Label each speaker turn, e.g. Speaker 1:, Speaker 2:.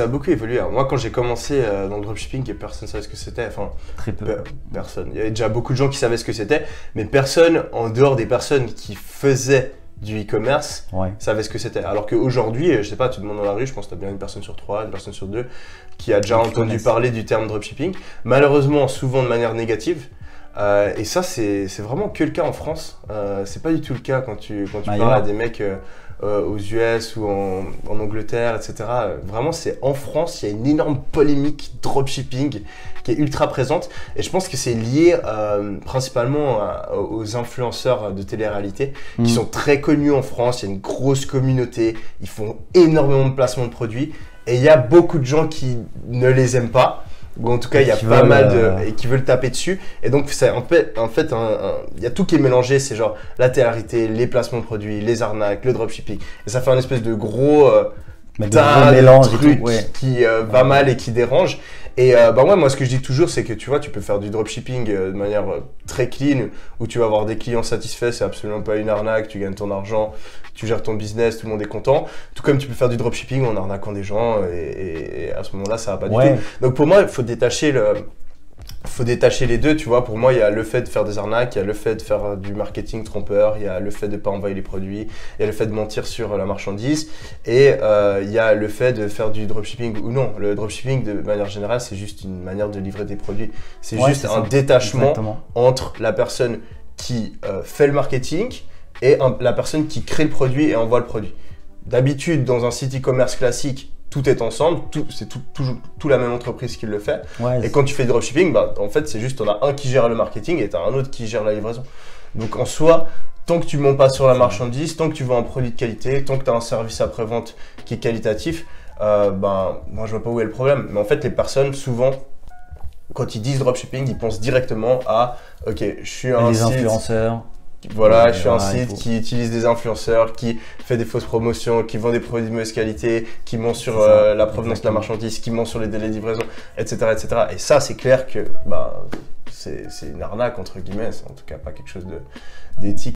Speaker 1: ça a beaucoup évolué. Alors, moi, quand j'ai commencé dans le dropshipping, personne ne savait ce que c'était. Enfin,
Speaker 2: Très peu.
Speaker 1: Personne. Il y avait déjà beaucoup de gens qui savaient ce que c'était, mais personne, en dehors des personnes qui faisaient du e-commerce, savait ce que c'était. Alors qu'aujourd'hui, je sais pas, tu demandes dans la rue, je pense que tu as bien une personne sur 3, une personne sur 2 qui a déjà entendu parler du terme dropshipping. Malheureusement, souvent de manière négative. Et ça, c'est vraiment que le cas en France. C'est pas du tout le cas quand tu parles à des mecs aux US ou en Angleterre, etc. Vraiment, c'est en France, il y a une énorme polémique dropshipping qui est ultra présente. Et je pense que c'est lié principalement aux influenceurs de télé-réalité qui sont très connus en France. Il y a une grosse communauté, ils font énormément de placements de produits. Et il y a beaucoup de gens qui ne les aiment pas. Ou en tout cas, il y a pas mal de... et qui veulent taper dessus. Et donc, en fait, il y a tout qui est mélangé. C'est genre la télé-réalité, les placements de produits, les arnaques, le dropshipping. Et ça fait un espèce de gros tas de trucs qui va mal et qui dérange. Et moi, ce que je dis toujours, c'est que tu vois, tu peux faire du dropshipping de manière très clean, où tu vas avoir des clients satisfaits, c'est absolument pas une arnaque, tu gagnes ton argent, tu gères ton business, tout le monde est content. Tout comme tu peux faire du dropshipping en arnaquant des gens, et à ce moment-là, ça va pas du tout. Donc pour moi, il faut détacher les deux, tu vois. Pour moi, il y a le fait de faire des arnaques, il y a le fait de faire du marketing trompeur, il y a le fait de ne pas envoyer les produits, il y a le fait de mentir sur la marchandise, et il y a le fait de faire du dropshipping ou non. Le dropshipping, de manière générale, c'est juste une manière de livrer des produits. C'est juste un détachement entre la personne qui fait le marketing et la personne qui crée le produit et envoie le produit. D'habitude, dans un site e-commerce classique, tout est ensemble, c'est toujours la même entreprise qui le fait. Et quand tu fais du dropshipping, en fait, c'est juste, on a un qui gère le marketing et tu as un autre qui gère la livraison. Donc en soi, tant que tu ne mens pas sur la marchandise, tant que tu vends un produit de qualité, tant que tu as un service après-vente qui est qualitatif, moi je vois pas où est le problème. Mais en fait, les personnes, souvent, quand ils disent dropshipping, ils pensent directement à « Ok, je suis un site… »
Speaker 2: influenceurs.
Speaker 1: Voilà, je suis un site qui utilise des influenceurs, qui fait des fausses promotions, qui vend des produits de mauvaise qualité, qui ment sur la provenance de la marchandise, qui ment sur les délais de livraison, etc. etc. Et ça, c'est clair que c'est une arnaque, entre guillemets, c'est en tout cas pas quelque chose d'éthique.